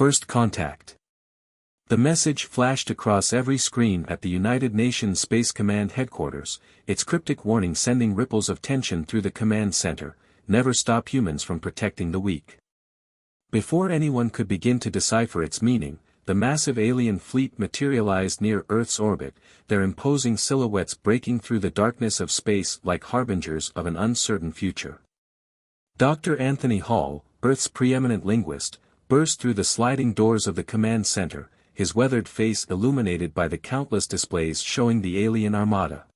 First contact. The message flashed across every screen at the United Nations Space Command headquarters, its cryptic warning sending ripples of tension through the command center: never stop humans from protecting the weak. Before anyone could begin to decipher its meaning, the massive alien fleet materialized near Earth's orbit, their imposing silhouettes breaking through the darkness of space like harbingers of an uncertain future. Dr. Anthony Hall, Earth's preeminent linguist, burst through the sliding doors of the command center, his weathered face illuminated by the countless displays showing the alien armada.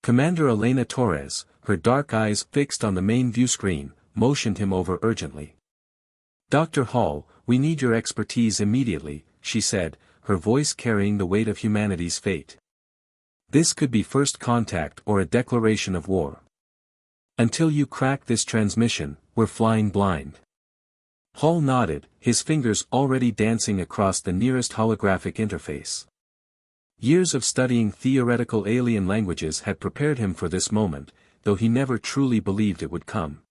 Commander Elena Torres, her dark eyes fixed on the main view screen, motioned him over urgently. "Dr. Hall, we need your expertise immediately," she said, her voice carrying the weight of humanity's fate. "This could be first contact or a declaration of war. Until you crack this transmission, we're flying blind." Hall nodded, his fingers already dancing across the nearest holographic interface. Years of studying theoretical alien languages had prepared him for this moment, though he never truly believed it would come.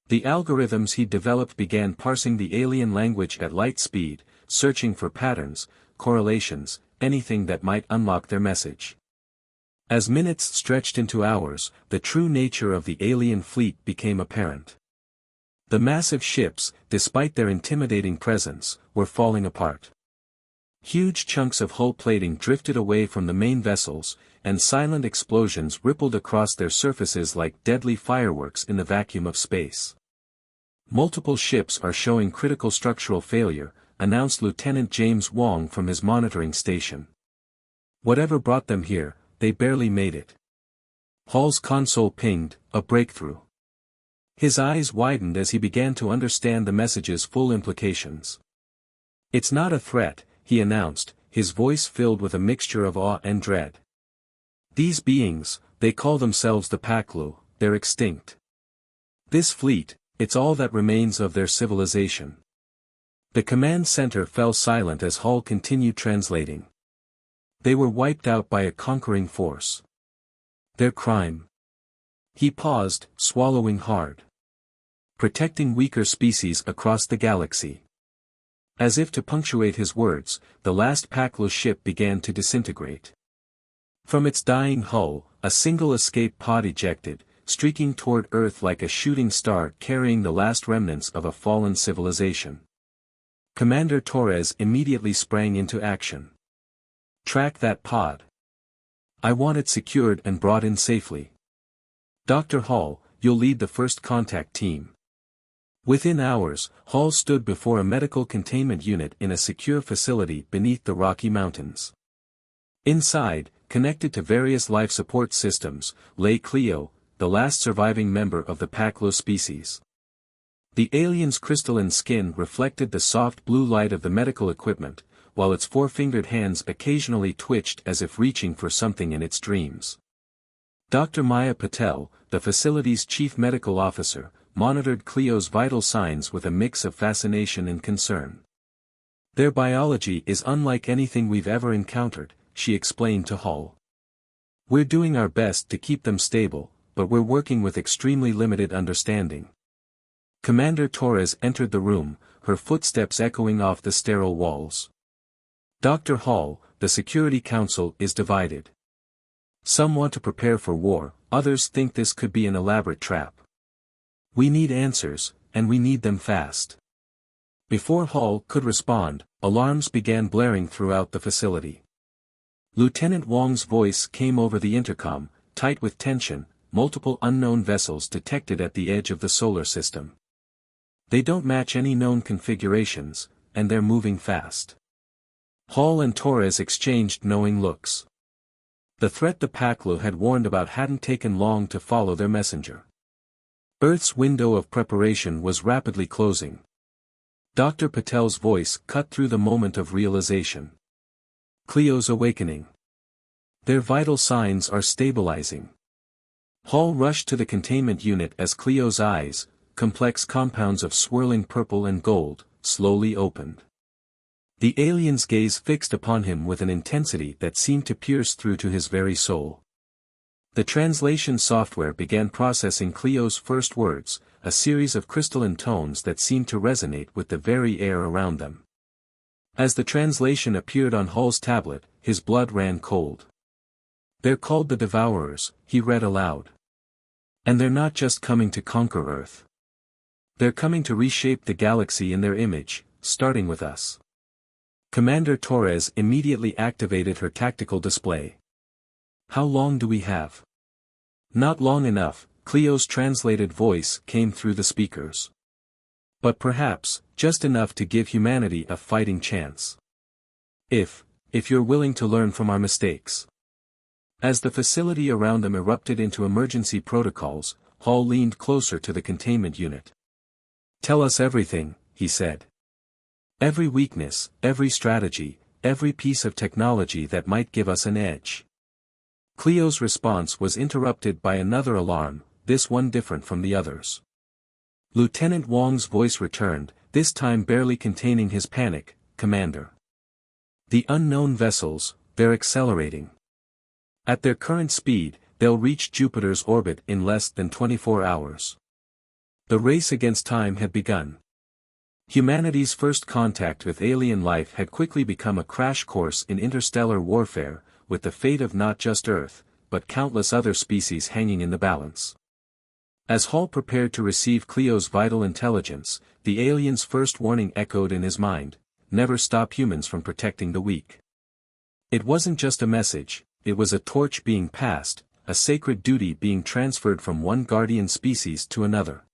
The algorithms he developed began parsing the alien language at light speed, searching for patterns, correlations, anything that might unlock their message. As minutes stretched into hours, the true nature of the alien fleet became apparent. The massive ships, despite their intimidating presence, were falling apart. Huge chunks of hull plating drifted away from the main vessels, and silent explosions rippled across their surfaces like deadly fireworks in the vacuum of space. "Multiple ships are showing critical structural failure," announced Lieutenant James Wong from his monitoring station. "Whatever brought them here, they barely made it." Hall's console pinged, a breakthrough. His eyes widened as he began to understand the message's full implications. "It's not a threat," he announced, his voice filled with a mixture of awe and dread. "These beings, they call themselves the Paklu, they're extinct. This fleet, it's all that remains of their civilization." The command center fell silent as Hall continued translating. "They were wiped out by a conquering force. Their crime." He paused, swallowing hard. "Protecting weaker species across the galaxy." As if to punctuate his words, the last Paklu ship began to disintegrate. From its dying hull, a single escape pod ejected, streaking toward Earth like a shooting star carrying the last remnants of a fallen civilization. Commander Torres immediately sprang into action. "Track that pod. I want it secured and brought in safely. Dr. Hall, you'll lead the first contact team." Within hours, Hall stood before a medical containment unit in a secure facility beneath the Rocky Mountains. Inside, connected to various life support systems, lay Cleo, the last surviving member of the Paklu species. The alien's crystalline skin reflected the soft blue light of the medical equipment, while its four-fingered hands occasionally twitched as if reaching for something in its dreams. Dr. Maya Patel, the facility's chief medical officer, monitored Cleo's vital signs with a mix of fascination and concern. "Their biology is unlike anything we've ever encountered," she explained to Hall. "We're doing our best to keep them stable, but we're working with extremely limited understanding." Commander Torres entered the room, her footsteps echoing off the sterile walls. "Dr. Hall, the Security Council is divided. Some want to prepare for war, others think this could be an elaborate trap. We need answers, and we need them fast." Before Hall could respond, alarms began blaring throughout the facility. Lieutenant Wong's voice came over the intercom, tight with tension. "Multiple unknown vessels detected at the edge of the solar system. They don't match any known configurations, and they're moving fast." Hall and Torres exchanged knowing looks. The threat the Paklu had warned about hadn't taken long to follow their messenger. Earth's window of preparation was rapidly closing. Dr. Patel's voice cut through the moment of realization. "Cleo's awakening. Their vital signs are stabilizing." Hall rushed to the containment unit as Cleo's eyes, complex compounds of swirling purple and gold, slowly opened. The alien's gaze fixed upon him with an intensity that seemed to pierce through to his very soul. The translation software began processing Cleo's first words, a series of crystalline tones that seemed to resonate with the very air around them. As the translation appeared on Hall's tablet, his blood ran cold. "They're called the Devourers," he read aloud. "And they're not just coming to conquer Earth. They're coming to reshape the galaxy in their image, starting with us." Commander Torres immediately activated her tactical display. "How long do we have?" "Not long enough," Cleo's translated voice came through the speakers. "But perhaps, just enough to give humanity a fighting chance. If you're willing to learn from our mistakes." As the facility around them erupted into emergency protocols, Hall leaned closer to the containment unit. "Tell us everything," he said. "Every weakness, every strategy, every piece of technology that might give us an edge." Cleo's response was interrupted by another alarm, this one different from the others. Lieutenant Wong's voice returned, this time barely containing his panic. "Commander. The unknown vessels, they're accelerating. At their current speed, they'll reach Jupiter's orbit in less than 24 hours. The race against time had begun." Humanity's first contact with alien life had quickly become a crash course in interstellar warfare, with the fate of not just Earth, but countless other species hanging in the balance. As Hall prepared to receive Cleo's vital intelligence, the alien's first warning echoed in his mind: never stop humans from protecting the weak. It wasn't just a message, it was a torch being passed, a sacred duty being transferred from one guardian species to another.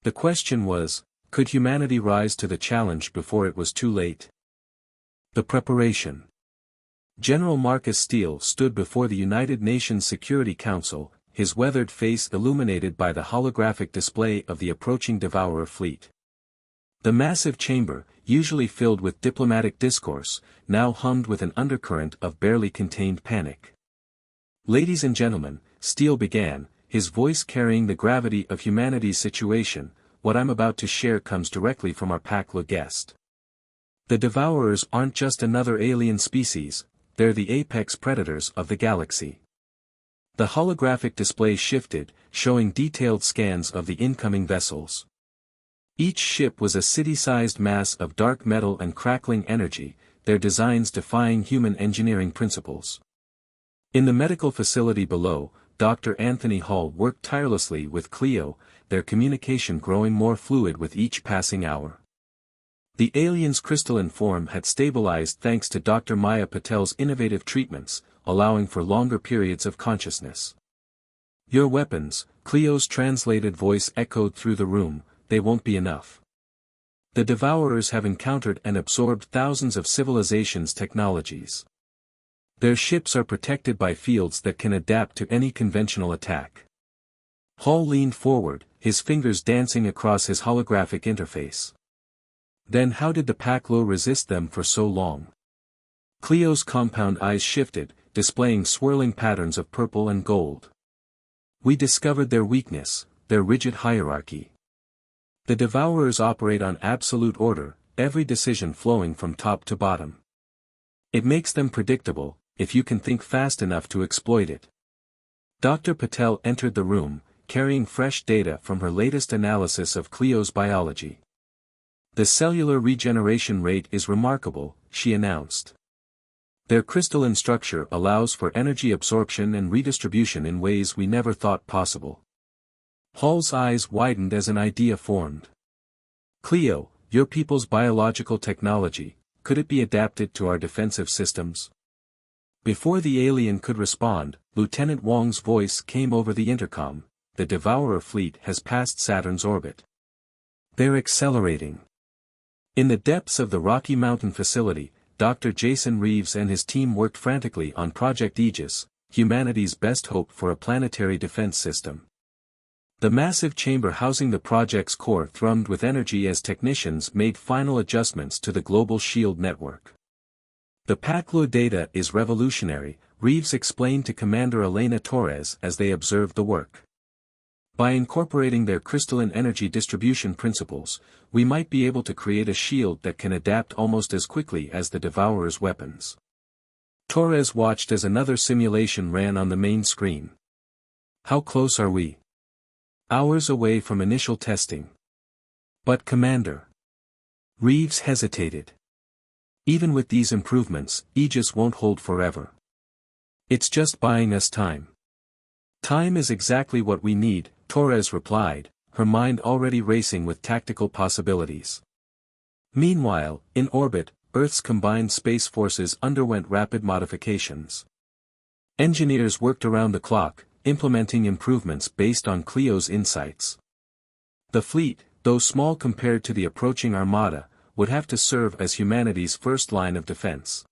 The question was, could humanity rise to the challenge before it was too late? The preparation. General Marcus Steele stood before the United Nations Security Council, his weathered face illuminated by the holographic display of the approaching Devourer fleet. The massive chamber, usually filled with diplomatic discourse, now hummed with an undercurrent of barely contained panic. "Ladies and gentlemen," Steele began, his voice carrying the gravity of humanity's situation, "what I'm about to share comes directly from our Pakla guest. The Devourers aren't just another alien species, they're the apex predators of the galaxy." The holographic display shifted, showing detailed scans of the incoming vessels. Each ship was a city-sized mass of dark metal and crackling energy, their designs defying human engineering principles. In the medical facility below, Dr. Anthony Hall worked tirelessly with Cleo, their communication growing more fluid with each passing hour. The alien's crystalline form had stabilized thanks to Dr. Maya Patel's innovative treatments, allowing for longer periods of consciousness. "Your weapons," Cleo's translated voice echoed through the room, "they won't be enough. The Devourers have encountered and absorbed thousands of civilizations' technologies. Their ships are protected by fields that can adapt to any conventional attack." Hall leaned forward, his fingers dancing across his holographic interface. "Then how did the Paklo resist them for so long?" Cleo's compound eyes shifted, displaying swirling patterns of purple and gold. "We discovered their weakness, their rigid hierarchy. The Devourers operate on absolute order, every decision flowing from top to bottom. It makes them predictable, if you can think fast enough to exploit it." Dr. Patel entered the room, carrying fresh data from her latest analysis of Cleo's biology. "The cellular regeneration rate is remarkable," she announced. "Their crystalline structure allows for energy absorption and redistribution in ways we never thought possible." Hall's eyes widened as an idea formed. "Cleo, your people's biological technology, could it be adapted to our defensive systems?" Before the alien could respond, Lieutenant Wong's voice came over the intercom: "The Devourer fleet has passed Saturn's orbit. They're accelerating." In the depths of the Rocky Mountain facility, Dr. Jason Reeves and his team worked frantically on Project Aegis, humanity's best hope for a planetary defense system. The massive chamber housing the project's core thrummed with energy as technicians made final adjustments to the global shield network. "The Paklo data is revolutionary," Reeves explained to Commander Elena Torres as they observed the work. "By incorporating their crystalline energy distribution principles, we might be able to create a shield that can adapt almost as quickly as the Devourer's weapons." Torres watched as another simulation ran on the main screen. "How close are we?" "Hours away from initial testing." "But Commander." Reeves hesitated. Even with these improvements, Aegis won't hold forever. It's just buying us time. Time is exactly what we need, Torres replied, her mind already racing with tactical possibilities. Meanwhile, in orbit, Earth's combined space forces underwent rapid modifications. Engineers worked around the clock, implementing improvements based on Clio's insights. The fleet, though small compared to the approaching armada, would have to serve as humanity's first line of defense.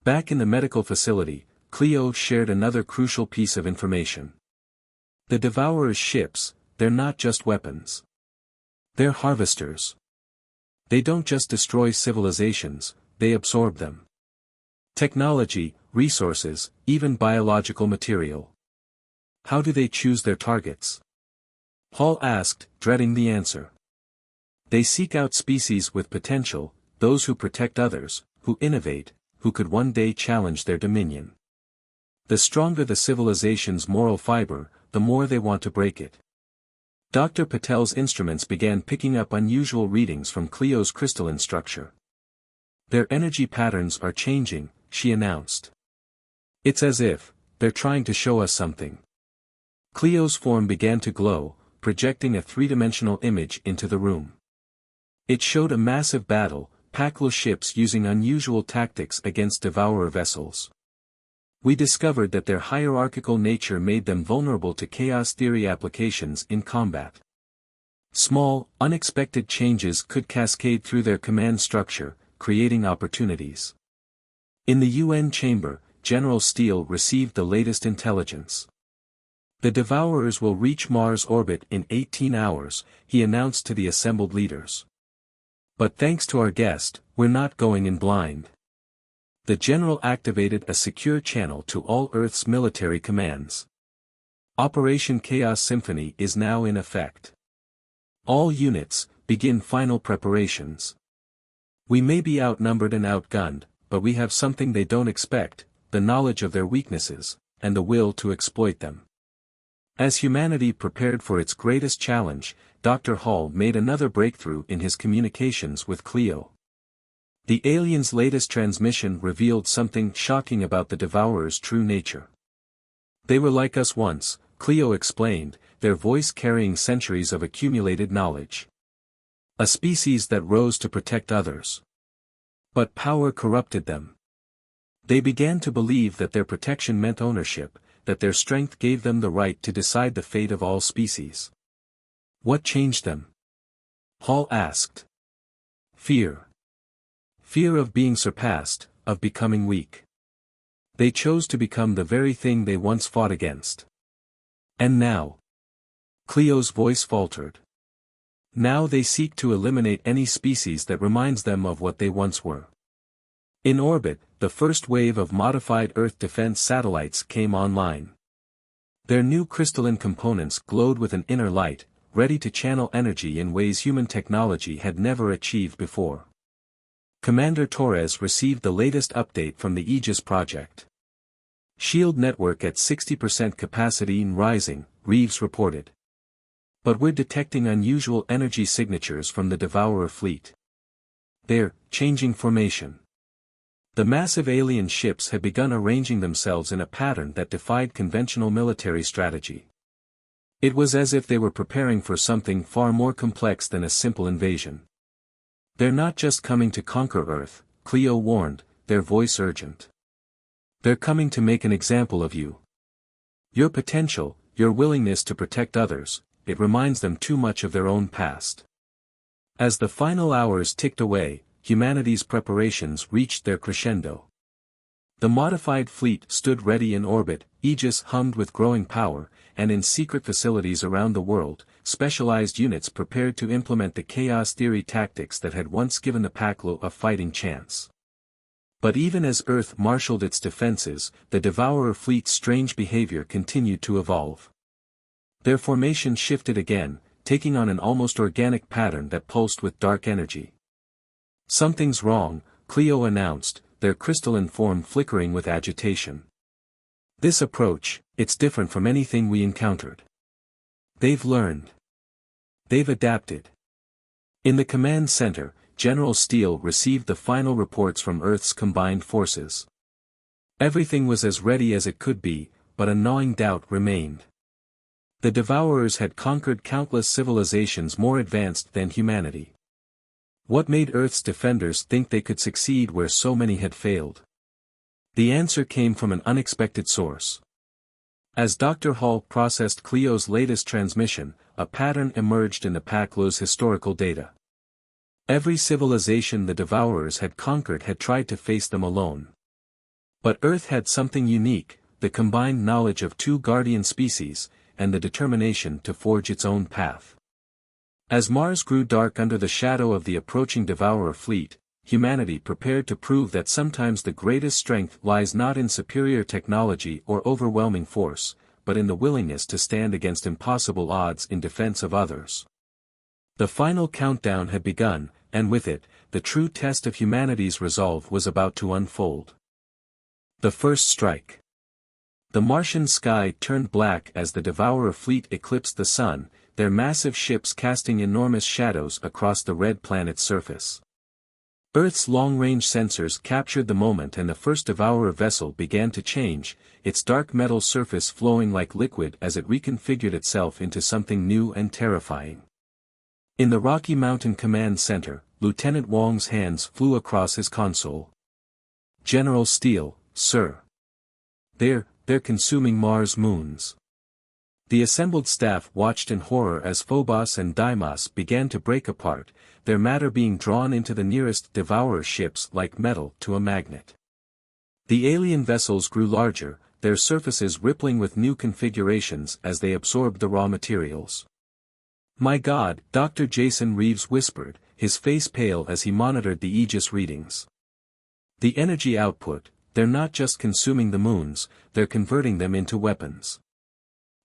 Back in the medical facility, Clio shared another crucial piece of information. The Devourers' ships, they're not just weapons. They're harvesters. They don't just destroy civilizations, they absorb them. Technology, resources, even biological material. How do they choose their targets? Hall asked, dreading the answer. They seek out species with potential, those who protect others, who innovate, who could one day challenge their dominion. The stronger the civilization's moral fiber, the more they want to break it. Dr. Patel's instruments began picking up unusual readings from Clio's crystalline structure. Their energy patterns are changing, she announced. It's as if they're trying to show us something. Clio's form began to glow, projecting a three-dimensional image into the room. It showed a massive battle, Packle ships using unusual tactics against Devourer vessels. We discovered that their hierarchical nature made them vulnerable to chaos theory applications in combat. Small, unexpected changes could cascade through their command structure, creating opportunities. In the UN chamber, General Steele received the latest intelligence. The Devourers will reach Mars orbit in 18 hours, he announced to the assembled leaders. But thanks to our guest, we're not going in blind. The general activated a secure channel to all Earth's military commands. Operation Chaos Symphony is now in effect. All units, begin final preparations. We may be outnumbered and outgunned, but we have something they don't expect, the knowledge of their weaknesses, and the will to exploit them. As humanity prepared for its greatest challenge, Dr. Hall made another breakthrough in his communications with Clio. The aliens' latest transmission revealed something shocking about the Devourers' true nature. They were like us once, Clio explained, their voice carrying centuries of accumulated knowledge. A species that rose to protect others. But power corrupted them. They began to believe that their protection meant ownership, that their strength gave them the right to decide the fate of all species. What changed them? Hall asked. Fear. Fear of being surpassed, of becoming weak. They chose to become the very thing they once fought against. And now? Clio's voice faltered. Now they seek to eliminate any species that reminds them of what they once were. In orbit, the first wave of modified Earth defense satellites came online. Their new crystalline components glowed with an inner light, ready to channel energy in ways human technology had never achieved before. Commander Torres received the latest update from the Aegis project. Shield network at 60% capacity and rising, Reeves reported. But we're detecting unusual energy signatures from the Devourer fleet. They're changing formation. The massive alien ships had begun arranging themselves in a pattern that defied conventional military strategy. It was as if they were preparing for something far more complex than a simple invasion. They're not just coming to conquer Earth, Clio warned, their voice urgent. They're coming to make an example of you. Your potential, your willingness to protect others, it reminds them too much of their own past. As the final hours ticked away, humanity's preparations reached their crescendo. The modified fleet stood ready in orbit, Aegis hummed with growing power, and in secret facilities around the world, specialized units prepared to implement the chaos theory tactics that had once given the Packlo a fighting chance. But even as Earth marshaled its defenses, the Devourer fleet's strange behavior continued to evolve. Their formation shifted again, taking on an almost organic pattern that pulsed with dark energy. Something's wrong, Clio announced, their crystalline form flickering with agitation. This approach, it's different from anything we encountered. They've learned. They've adapted. In the command center, General Steele received the final reports from Earth's combined forces. Everything was as ready as it could be, but a gnawing doubt remained. The Devourers had conquered countless civilizations more advanced than humanity. What made Earth's defenders think they could succeed where so many had failed? The answer came from an unexpected source. As Dr. Hall processed Cleo's latest transmission, a pattern emerged in the Paklo's historical data. Every civilization the Devourers had conquered had tried to face them alone. But Earth had something unique, the combined knowledge of two guardian species, and the determination to forge its own path. As Mars grew dark under the shadow of the approaching Devourer fleet, humanity prepared to prove that sometimes the greatest strength lies not in superior technology or overwhelming force, but in the willingness to stand against impossible odds in defense of others. The final countdown had begun, and with it, the true test of humanity's resolve was about to unfold. The first strike. The Martian sky turned black as the Devourer fleet eclipsed the sun, their massive ships casting enormous shadows across the red planet's surface. Earth's long-range sensors captured the moment and the first Devourer vessel began to change, its dark metal surface flowing like liquid as it reconfigured itself into something new and terrifying. In the Rocky Mountain Command Center, Lieutenant Wong's hands flew across his console. "General Steele, sir. They're consuming Mars moons." The assembled staff watched in horror as Phobos and Deimos began to break apart, their matter being drawn into the nearest Devourer ships like metal to a magnet. The alien vessels grew larger, their surfaces rippling with new configurations as they absorbed the raw materials. "My God," Dr. Jason Reeves whispered, his face pale as he monitored the Aegis readings. "The energy output, they're not just consuming the moons, they're converting them into weapons."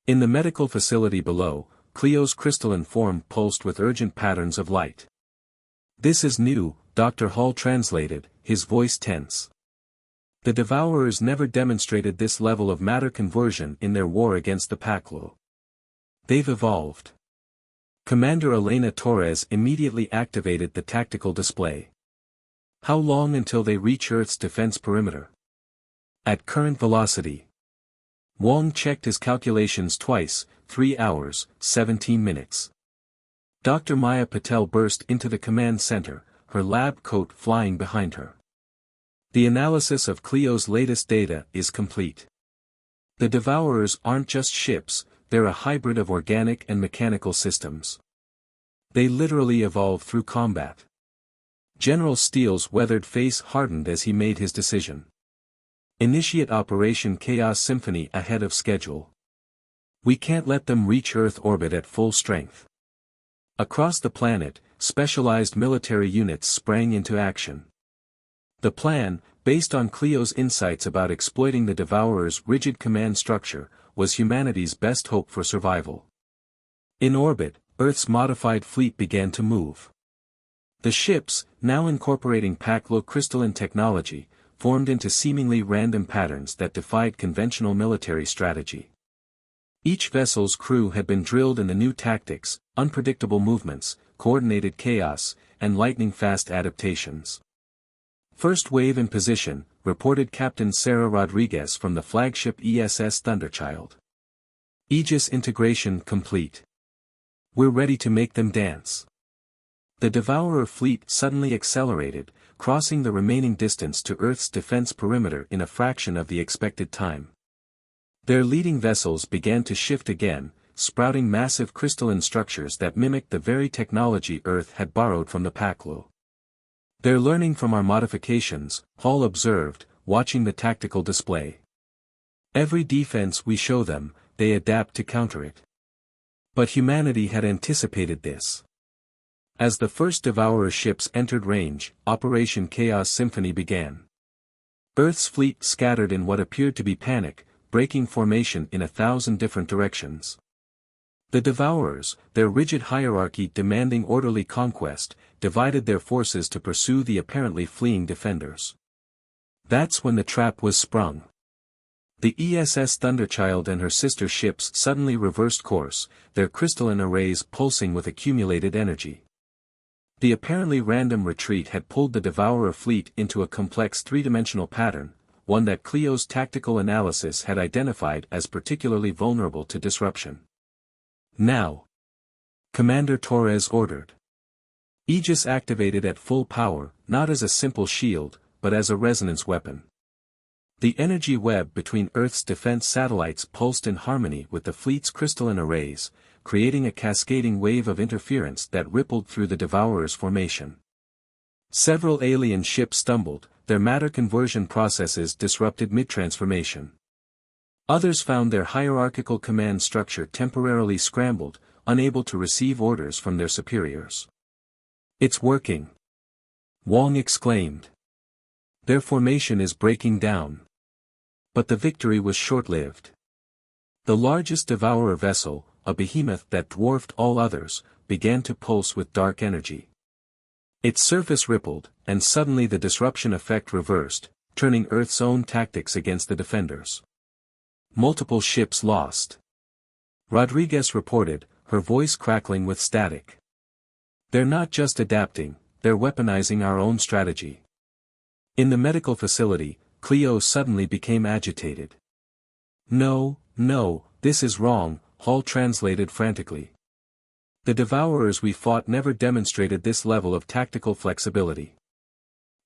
In the medical facility below, Cleo's crystalline form pulsed with urgent patterns of light. "This is new," Dr. Hall translated, his voice tense. "The Devourers never demonstrated this level of matter conversion in their war against the Paklo. They've evolved." Commander Elena Torres immediately activated the tactical display. "How long until they reach Earth's defense perimeter?" "At current velocity." Wong checked his calculations twice, 3 hours, 17 minutes. Dr. Maya Patel burst into the command center, her lab coat flying behind her. "The analysis of Cleo's latest data is complete. The Devourers aren't just ships, they're a hybrid of organic and mechanical systems. They literally evolve through combat." General Steele's weathered face hardened as he made his decision. "Initiate Operation Chaos Symphony ahead of schedule. We can't let them reach Earth orbit at full strength." Across the planet, specialized military units sprang into action. The plan, based on Cleo's insights about exploiting the Devourer's rigid command structure, was humanity's best hope for survival. In orbit, Earth's modified fleet began to move. The ships, now incorporating Paklo crystalline technology, formed into seemingly random patterns that defied conventional military strategy. Each vessel's crew had been drilled in the new tactics, unpredictable movements, coordinated chaos, and lightning-fast adaptations. "First wave in position," reported Captain Sarah Rodriguez from the flagship ESS Thunderchild. "Aegis integration complete. We're ready to make them dance." The Devourer fleet suddenly accelerated, crossing the remaining distance to Earth's defense perimeter in a fraction of the expected time. Their leading vessels began to shift again, sprouting massive crystalline structures that mimicked the very technology Earth had borrowed from the Paklo. "They're learning from our modifications," Hall observed, watching the tactical display. "Every defense we show them, they adapt to counter it." But humanity had anticipated this. As the first Devourer ships entered range, Operation Chaos Symphony began. Earth's fleet scattered in what appeared to be panic, breaking formation in 1,000 different directions. The Devourers, their rigid hierarchy demanding orderly conquest, divided their forces to pursue the apparently fleeing defenders. That's when the trap was sprung. The ESS Thunderchild and her sister ships suddenly reversed course, their crystalline arrays pulsing with accumulated energy. The apparently random retreat had pulled the Devourer fleet into a complex three-dimensional pattern, one that Cleo's tactical analysis had identified as particularly vulnerable to disruption. Now, Commander Torres ordered. Aegis activated at full power, not as a simple shield, but as a resonance weapon. The energy web between Earth's defense satellites pulsed in harmony with the fleet's crystalline arrays, creating a cascading wave of interference that rippled through the Devourer's formation. Several alien ships stumbled, their matter conversion processes disrupted mid-transformation. Others found their hierarchical command structure temporarily scrambled, unable to receive orders from their superiors. "It's working!" Wong exclaimed. "Their formation is breaking down." But the victory was short-lived. The largest Devourer vessel, a behemoth that dwarfed all others, began to pulse with dark energy. Its surface rippled, and suddenly the disruption effect reversed, turning Earth's own tactics against the defenders. Multiple ships lost. Rodriguez reported, her voice crackling with static. "They're not just adapting, they're weaponizing our own strategy." In the medical facility, Cleo suddenly became agitated. "No, this is wrong," Hall translated frantically. "The Devourers we fought never demonstrated this level of tactical flexibility.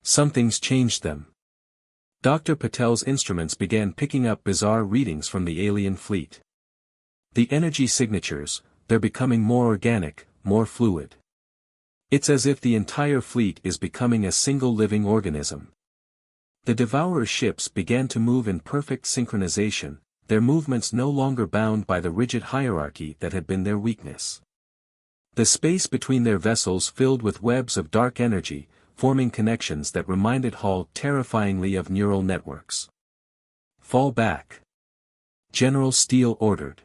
Something's changed them." Dr. Patel's instruments began picking up bizarre readings from the alien fleet. The energy signatures, they're becoming more organic, more fluid. It's as if the entire fleet is becoming a single living organism. The Devourer ships began to move in perfect synchronization, their movements no longer bound by the rigid hierarchy that had been their weakness. The space between their vessels filled with webs of dark energy, forming connections that reminded Hall terrifyingly of neural networks. "Fall back," General Steele ordered.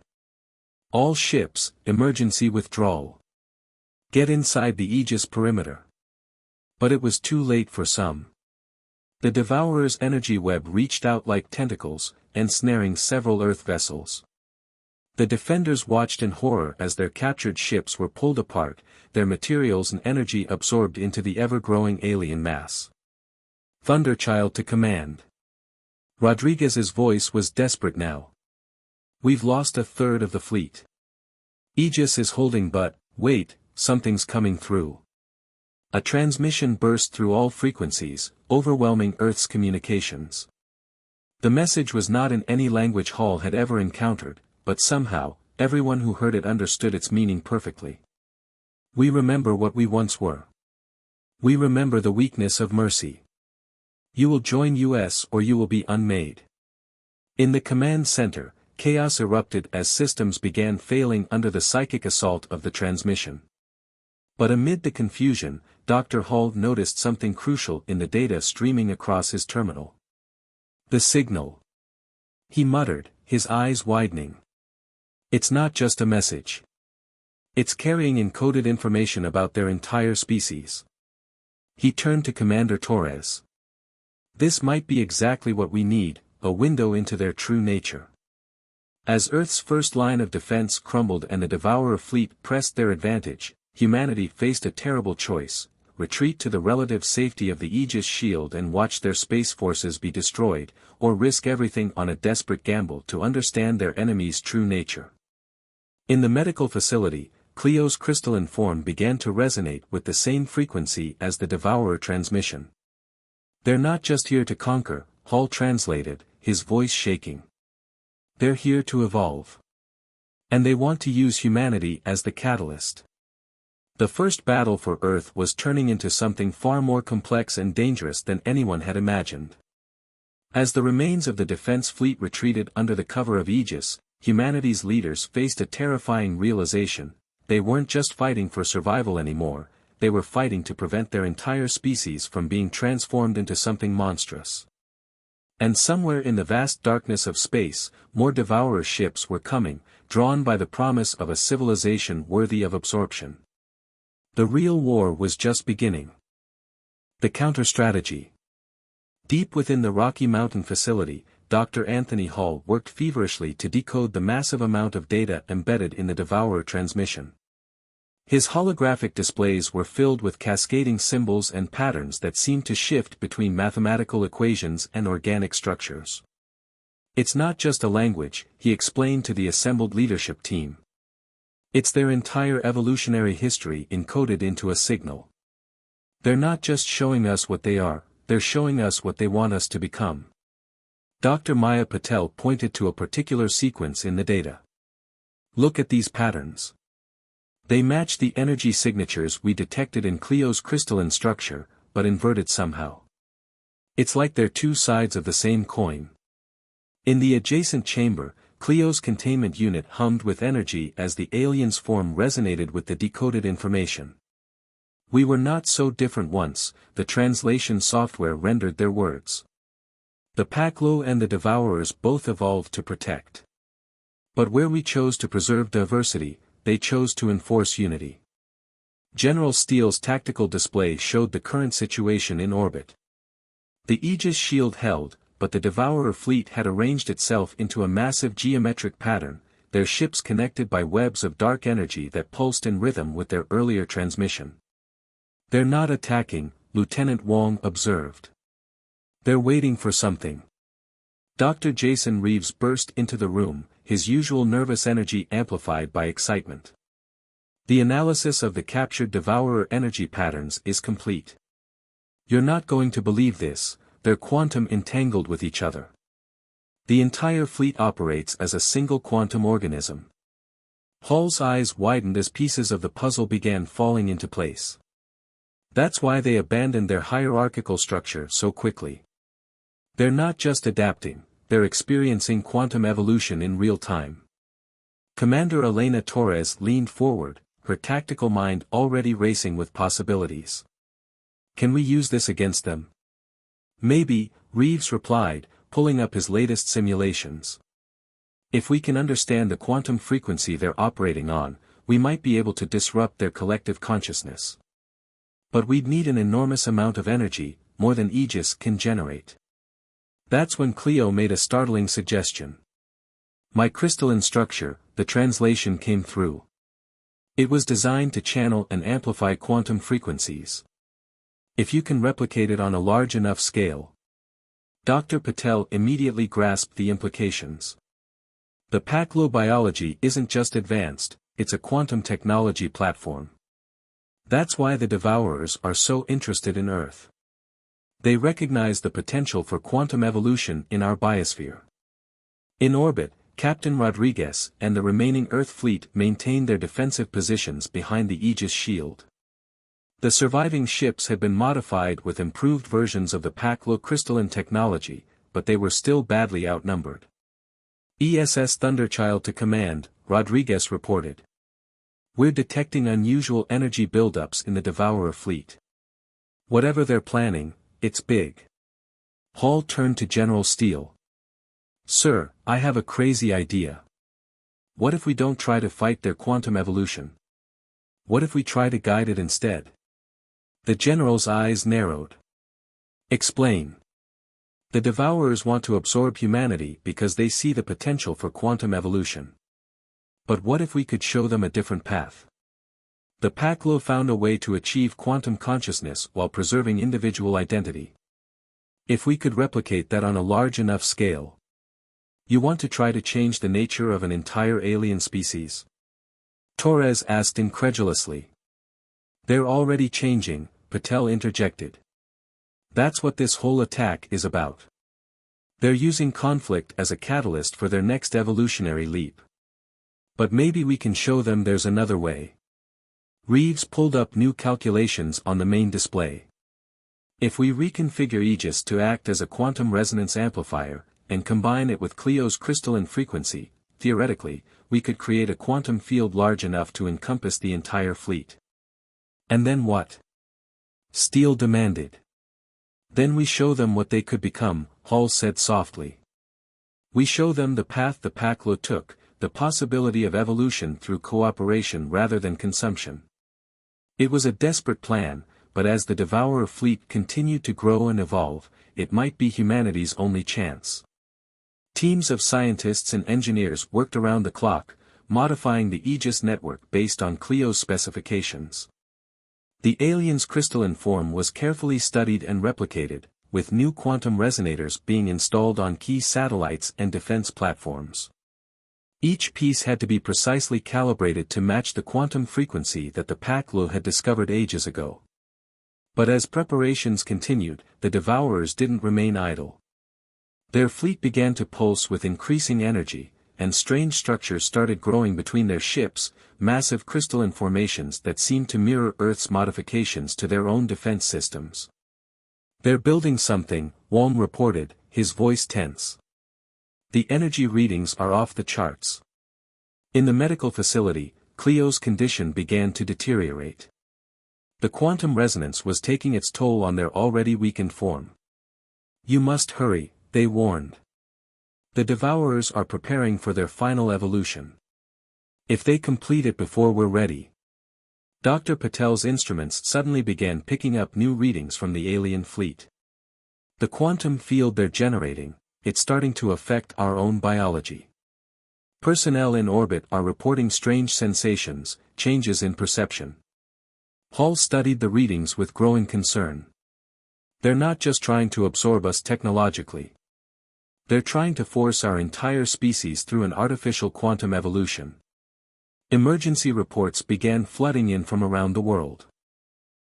"All ships, emergency withdrawal. Get inside the Aegis perimeter." But it was too late for some. The Devourer's energy web reached out like tentacles, ensnaring several Earth vessels. The defenders watched in horror as their captured ships were pulled apart, their materials and energy absorbed into the ever-growing alien mass. "Thunderchild to command." Rodriguez's voice was desperate now. "We've lost a third of the fleet. Aegis is holding, but, wait, something's coming through." A transmission burst through all frequencies, overwhelming Earth's communications. The message was not in any language Hall had ever encountered, but somehow, everyone who heard it understood its meaning perfectly. "We remember what we once were. We remember the weakness of mercy. You will join us or you will be unmade." In the command center, chaos erupted as systems began failing under the psychic assault of the transmission. But amid the confusion, Dr. Hall noticed something crucial in the data streaming across his terminal. "The signal," he muttered, his eyes widening. "It's not just a message. It's carrying encoded information about their entire species." He turned to Commander Torres. "This might be exactly what we need, a window into their true nature." As Earth's first line of defense crumbled and the Devourer fleet pressed their advantage, humanity faced a terrible choice: retreat to the relative safety of the Aegis shield and watch their space forces be destroyed, or risk everything on a desperate gamble to understand their enemy's true nature. In the medical facility, Cleo's crystalline form began to resonate with the same frequency as the Devourer transmission. "They're not just here to conquer," Hall translated, his voice shaking. "They're here to evolve. And they want to use humanity as the catalyst." The first battle for Earth was turning into something far more complex and dangerous than anyone had imagined. As the remains of the defense fleet retreated under the cover of Aegis, humanity's leaders faced a terrifying realization: they weren't just fighting for survival anymore, they were fighting to prevent their entire species from being transformed into something monstrous. And somewhere in the vast darkness of space, more Devourer ships were coming, drawn by the promise of a civilization worthy of absorption. The real war was just beginning. The counter-strategy. Deep within the Rocky Mountain facility, Dr. Anthony Hall worked feverishly to decode the massive amount of data embedded in the Devourer transmission. His holographic displays were filled with cascading symbols and patterns that seemed to shift between mathematical equations and organic structures. It's not just a language, he explained to the assembled leadership team. It's their entire evolutionary history encoded into a signal. They're not just showing us what they are, they're showing us what they want us to become. Dr. Maya Patel pointed to a particular sequence in the data. Look at these patterns. They match the energy signatures we detected in Clio's crystalline structure, but inverted somehow. It's like they're two sides of the same coin. In the adjacent chamber, Clio's containment unit hummed with energy as the alien's form resonated with the decoded information. We were not so different once, the translation software rendered their words. The Paklo and the Devourers both evolved to protect. But where we chose to preserve diversity, they chose to enforce unity. General Steele's tactical display showed the current situation in orbit. The Aegis shield held, but the Devourer fleet had arranged itself into a massive geometric pattern, their ships connected by webs of dark energy that pulsed in rhythm with their earlier transmission. They're not attacking, Lieutenant Wong observed. They're waiting for something. Dr. Jason Reeves burst into the room, his usual nervous energy amplified by excitement. The analysis of the captured Devourer energy patterns is complete. You're not going to believe this, they're quantum entangled with each other. The entire fleet operates as a single quantum organism. Hall's eyes widened as pieces of the puzzle began falling into place. That's why they abandoned their hierarchical structure so quickly. They're not just adapting, they're experiencing quantum evolution in real time. Commander Elena Torres leaned forward, her tactical mind already racing with possibilities. Can we use this against them? Maybe, Reeves replied, pulling up his latest simulations. If we can understand the quantum frequency they're operating on, we might be able to disrupt their collective consciousness. But we'd need an enormous amount of energy, more than Aegis can generate. That's when Clio made a startling suggestion. My crystalline structure, the translation came through. It was designed to channel and amplify quantum frequencies. If you can replicate it on a large enough scale. Dr. Patel immediately grasped the implications. The Paklo biology isn't just advanced, it's a quantum technology platform. That's why the Devourers are so interested in Earth. They recognize the potential for quantum evolution in our biosphere. In orbit, Captain Rodriguez and the remaining Earth fleet maintained their defensive positions behind the Aegis shield. The surviving ships had been modified with improved versions of the Paklo crystalline technology, but they were still badly outnumbered. ESS Thunderchild to command, Rodriguez reported. We're detecting unusual energy buildups in the Devourer fleet. Whatever they're planning, it's big. Hall turned to General Steele. Sir, I have a crazy idea. What if we don't try to fight their quantum evolution? What if we try to guide it instead? The general's eyes narrowed. Explain. The Devourers want to absorb humanity because they see the potential for quantum evolution. But what if we could show them a different path? The Paklo found a way to achieve quantum consciousness while preserving individual identity. If we could replicate that on a large enough scale. You want to try to change the nature of an entire alien species? Torres asked incredulously. They're already changing, Patel interjected. That's what this whole attack is about. They're using conflict as a catalyst for their next evolutionary leap. But maybe we can show them there's another way. Reeves pulled up new calculations on the main display. If we reconfigure Aegis to act as a quantum resonance amplifier, and combine it with Clio's crystalline frequency, theoretically, we could create a quantum field large enough to encompass the entire fleet. And then what? Steele demanded. Then we show them what they could become, Hall said softly. We show them the path the Paklo took, the possibility of evolution through cooperation rather than consumption. It was a desperate plan, but as the Devourer fleet continued to grow and evolve, it might be humanity's only chance. Teams of scientists and engineers worked around the clock, modifying the Aegis network based on Clio's specifications. The alien's crystalline form was carefully studied and replicated, with new quantum resonators being installed on key satellites and defense platforms. Each piece had to be precisely calibrated to match the quantum frequency that the Paklu had discovered ages ago. But as preparations continued, the Devourers didn't remain idle. Their fleet began to pulse with increasing energy, and strange structures started growing between their ships, massive crystalline formations that seemed to mirror Earth's modifications to their own defense systems. "They're building something," Wong reported, his voice tense. "The energy readings are off the charts." In the medical facility, Clio's condition began to deteriorate. The quantum resonance was taking its toll on their already weakened form. "You must hurry," they warned. "The Devourers are preparing for their final evolution. If they complete it before we're ready." Dr. Patel's instruments suddenly began picking up new readings from the alien fleet. "The quantum field they're generating, it's starting to affect our own biology. Personnel in orbit are reporting strange sensations, changes in perception." Hall studied the readings with growing concern. "They're not just trying to absorb us technologically. They're trying to force our entire species through an artificial quantum evolution." Emergency reports began flooding in from around the world.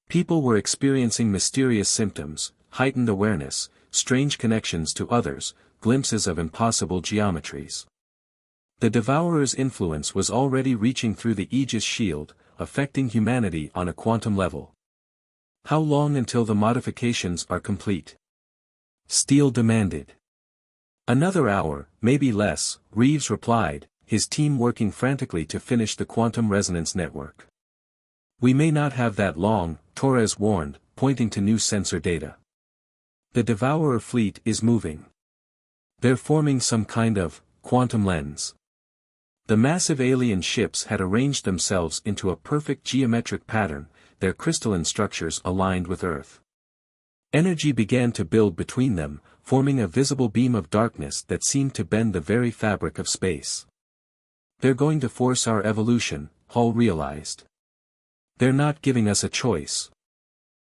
People were experiencing mysterious symptoms, heightened awareness, strange connections to others, glimpses of impossible geometries. The Devourer's influence was already reaching through the Aegis shield, affecting humanity on a quantum level. "How long until the modifications are complete?" Steele demanded. "Another hour, maybe less," Reeves replied, his team working frantically to finish the quantum resonance network. "We may not have that long," Torres warned, pointing to new sensor data. "The Devourer fleet is moving. They're forming some kind of quantum lens." The massive alien ships had arranged themselves into a perfect geometric pattern, their crystalline structures aligned with Earth. Energy began to build between them, forming a visible beam of darkness that seemed to bend the very fabric of space. "They're going to force our evolution," Hall realized. "They're not giving us a choice."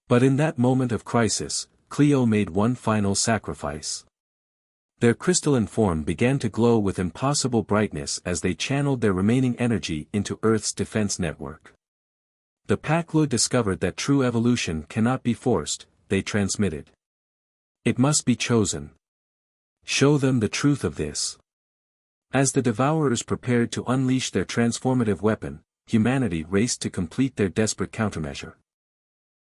But in that moment of crisis, Clio made one final sacrifice. Their crystalline form began to glow with impossible brightness as they channeled their remaining energy into Earth's defense network. The Paklu discovered that true evolution cannot be forced, they transmitted. It must be chosen. Show them the truth of this. As the Devourers prepared to unleash their transformative weapon, humanity raced to complete their desperate countermeasure.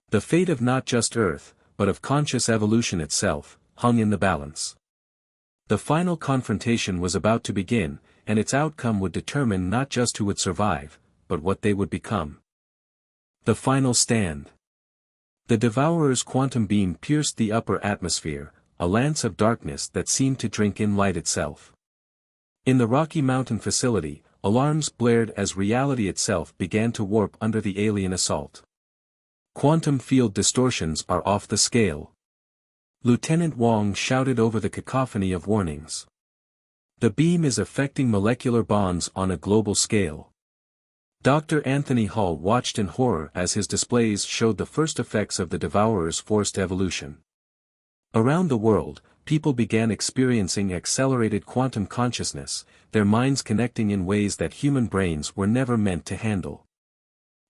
The fate of not just Earth, but of conscious evolution itself, hung in the balance. The final confrontation was about to begin, and its outcome would determine not just who would survive, but what they would become. The final stand. The Devourer's quantum beam pierced the upper atmosphere, a lance of darkness that seemed to drink in light itself. In the Rocky Mountain facility, alarms blared as reality itself began to warp under the alien assault. "Quantum field distortions are off the scale," Lieutenant Wong shouted over the cacophony of warnings. "The beam is affecting molecular bonds on a global scale." Dr. Anthony Hall watched in horror as his displays showed the first effects of the Devourer's forced evolution. Around the world, people began experiencing accelerated quantum consciousness, their minds connecting in ways that human brains were never meant to handle.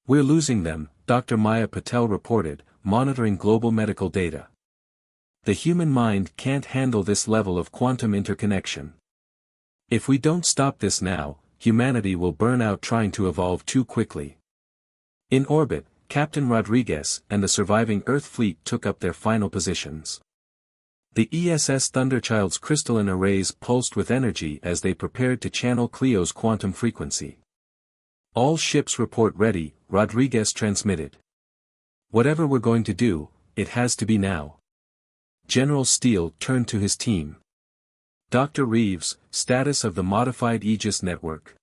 "We're losing them," Dr. Maya Patel reported, monitoring global medical data. "The human mind can't handle this level of quantum interconnection. If we don't stop this now, humanity will burn out trying to evolve too quickly." In orbit, Captain Rodriguez and the surviving Earth fleet took up their final positions. The ESS Thunderchild's crystalline arrays pulsed with energy as they prepared to channel Clio's quantum frequency. "All ships report ready," Rodriguez transmitted. "Whatever we're going to do, it has to be now." General Steele turned to his team. "Dr. Reeves, status of the modified Aegis network."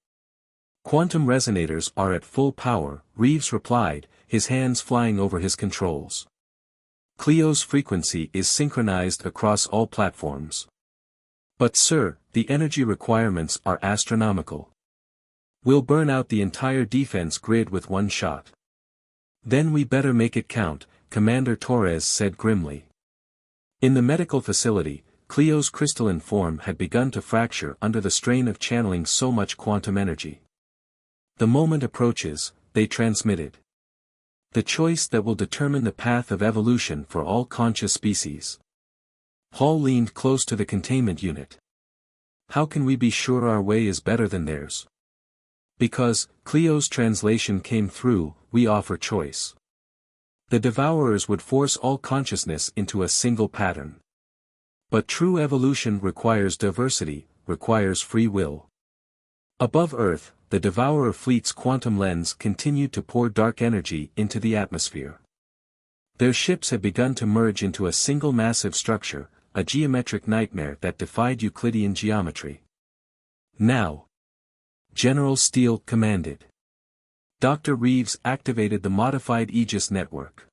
"Quantum resonators are at full power," Reeves replied, his hands flying over his controls. "Clio's frequency is synchronized across all platforms." "But sir, the energy requirements are astronomical." We'll burn out the entire defense grid with one shot. Then we better make it count, Commander Torres said grimly. In the medical facility, Cleo's crystalline form had begun to fracture under the strain of channeling so much quantum energy. The moment approaches, they transmitted. The choice that will determine the path of evolution for all conscious species. Hall leaned close to the containment unit. How can we be sure our way is better than theirs? Because, Cleo's translation came through, we offer choice. The Devourers would force all consciousness into a single pattern. But true evolution requires diversity, requires free will. Above Earth, the Devourer fleet's quantum lens continued to pour dark energy into the atmosphere. Their ships had begun to merge into a single massive structure, a geometric nightmare that defied Euclidean geometry. Now, General Steele commanded. Dr. Reeves activated the modified Aegis network.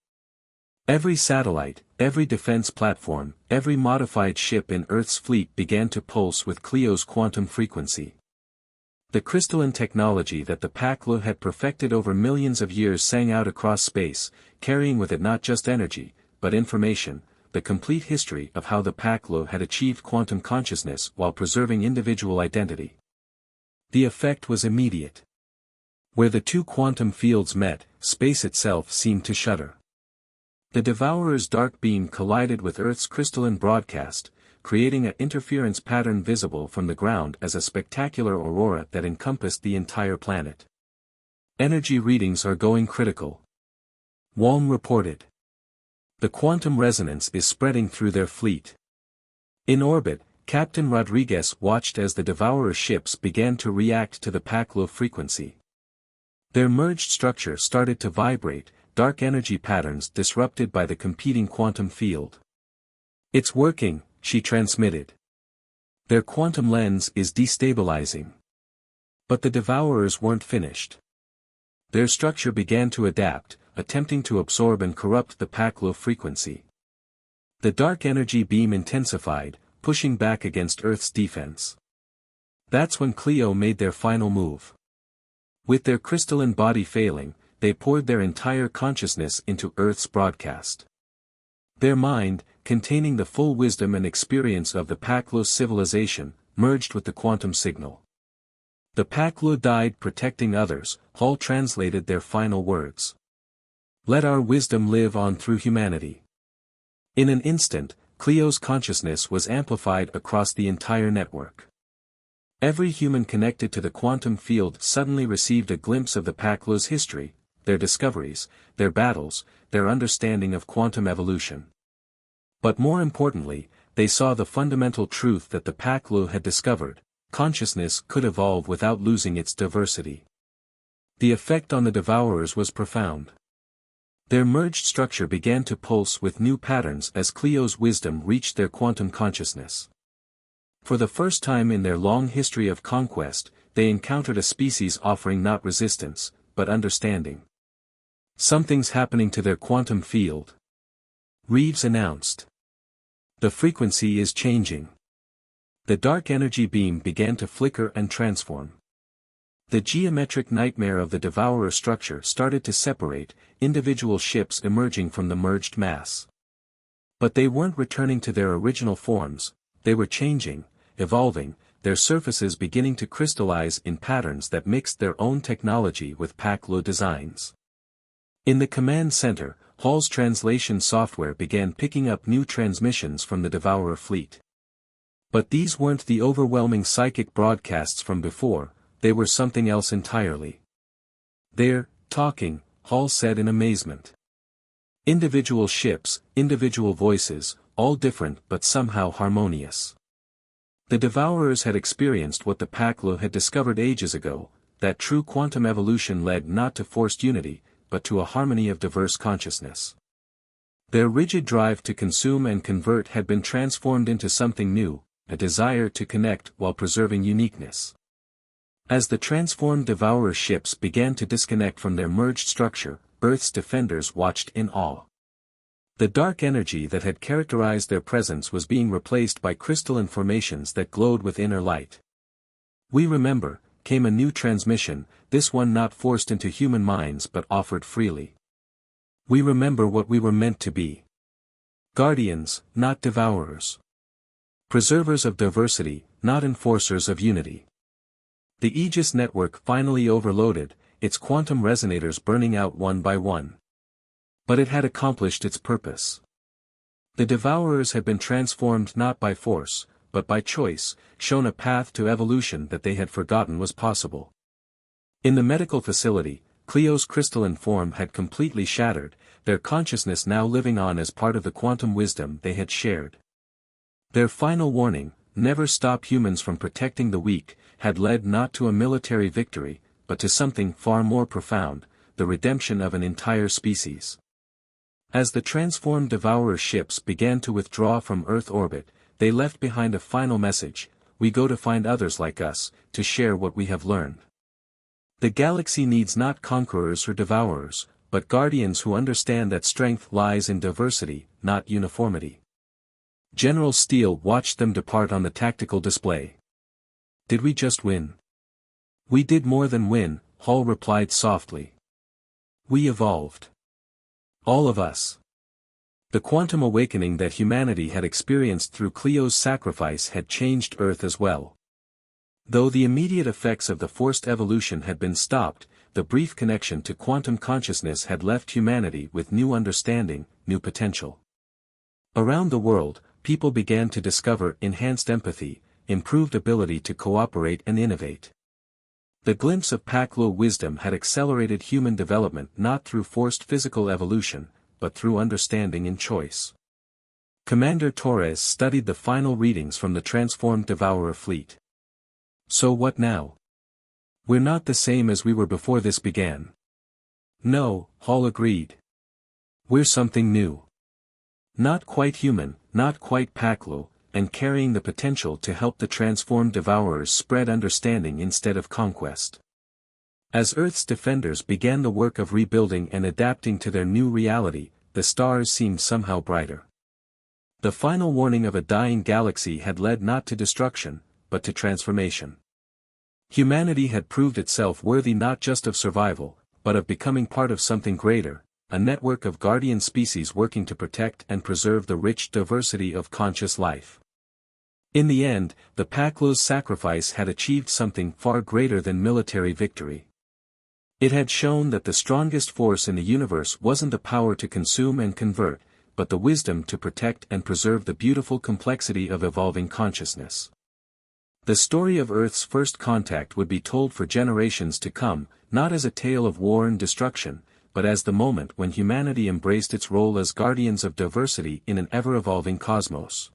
Every satellite, every defense platform, every modified ship in Earth's fleet began to pulse with Cleo's quantum frequency. The crystalline technology that the Paklu had perfected over millions of years sang out across space, carrying with it not just energy, but information, the complete history of how the Paklu had achieved quantum consciousness while preserving individual identity. The effect was immediate. Where the two quantum fields met, space itself seemed to shudder. The Devourer's dark beam collided with Earth's crystalline broadcast, creating an interference pattern visible from the ground as a spectacular aurora that encompassed the entire planet. Energy readings are going critical. Walm reported. The quantum resonance is spreading through their fleet. In orbit, Captain Rodriguez watched as the Devourer ships began to react to the Paklu frequency. Their merged structure started to vibrate, dark energy patterns disrupted by the competing quantum field. It's working, she transmitted. Their quantum lens is destabilizing. But the Devourers weren't finished. Their structure began to adapt, attempting to absorb and corrupt the Paklu frequency. The dark energy beam intensified, pushing back against Earth's defense. That's when Cleo made their final move. With their crystalline body failing, they poured their entire consciousness into Earth's broadcast. Their mind, containing the full wisdom and experience of the Paklu civilization, merged with the quantum signal. The Paklu died protecting others, Hall translated their final words. Let our wisdom live on through humanity. In an instant, Cleo's consciousness was amplified across the entire network. Every human connected to the quantum field suddenly received a glimpse of the Paklu's history, their discoveries, their battles, their understanding of quantum evolution. But more importantly, they saw the fundamental truth that the Paklu had discovered: consciousness could evolve without losing its diversity. The effect on the Devourers was profound. Their merged structure began to pulse with new patterns as Cleo's wisdom reached their quantum consciousness. For the first time in their long history of conquest, they encountered a species offering not resistance, but understanding. Something's happening to their quantum field, Reeves announced. The frequency is changing. The dark energy beam began to flicker and transform. The geometric nightmare of the Devourer structure started to separate, individual ships emerging from the merged mass. But they weren't returning to their original forms, they were changing, evolving, their surfaces beginning to crystallize in patterns that mixed their own technology with Paklu designs. In the command center, Hall's translation software began picking up new transmissions from the Devourer fleet. But these weren't the overwhelming psychic broadcasts from before, they were something else entirely. They're talking, Hall said in amazement. Individual ships, individual voices, all different but somehow harmonious. The Devourers had experienced what the Paklu had discovered ages ago, that true quantum evolution led not to forced unity, but to a harmony of diverse consciousness. Their rigid drive to consume and convert had been transformed into something new, a desire to connect while preserving uniqueness. As the transformed Devourer ships began to disconnect from their merged structure, Earth's defenders watched in awe. The dark energy that had characterized their presence was being replaced by crystalline formations that glowed with inner light. We remember, came a new transmission, this one not forced into human minds but offered freely. We remember what we were meant to be. Guardians, not devourers. Preservers of diversity, not enforcers of unity. The Aegis network finally overloaded, its quantum resonators burning out one by one. But it had accomplished its purpose. The Devourers had been transformed not by force, but by choice, shown a path to evolution that they had forgotten was possible. In the medical facility, Cleo's crystalline form had completely shattered, their consciousness now living on as part of the quantum wisdom they had shared. Their final warning, never stop humans from protecting the weak, had led not to a military victory, but to something far more profound, the redemption of an entire species. As the transformed Devourer ships began to withdraw from Earth orbit, they left behind a final message: we go to find others like us, to share what we have learned. The galaxy needs not conquerors or devourers, but guardians who understand that strength lies in diversity, not uniformity. General Steele watched them depart on the tactical display. Did we just win? We did more than win, Hall replied softly. We evolved. All of us. The quantum awakening that humanity had experienced through Cleo's sacrifice had changed Earth as well. Though the immediate effects of the forced evolution had been stopped, the brief connection to quantum consciousness had left humanity with new understanding, new potential. Around the world, people began to discover enhanced empathy, improved ability to cooperate and innovate. The glimpse of Paclo wisdom had accelerated human development not through forced physical evolution, but through understanding and choice. Commander Torres studied the final readings from the transformed Devourer fleet. So what now? We're not the same as we were before this began. No, Hall agreed. We're something new. Not quite human, not quite Paclo, and carrying the potential to help the transformed Devourers spread understanding instead of conquest. As Earth's defenders began the work of rebuilding and adapting to their new reality, the stars seemed somehow brighter. The final warning of a dying galaxy had led not to destruction, but to transformation. Humanity had proved itself worthy not just of survival, but of becoming part of something greater, a network of guardian species working to protect and preserve the rich diversity of conscious life. In the end, the Paclo's sacrifice had achieved something far greater than military victory. It had shown that the strongest force in the universe wasn't the power to consume and convert, but the wisdom to protect and preserve the beautiful complexity of evolving consciousness. The story of Earth's first contact would be told for generations to come, not as a tale of war and destruction, but as the moment when humanity embraced its role as guardians of diversity in an ever-evolving cosmos.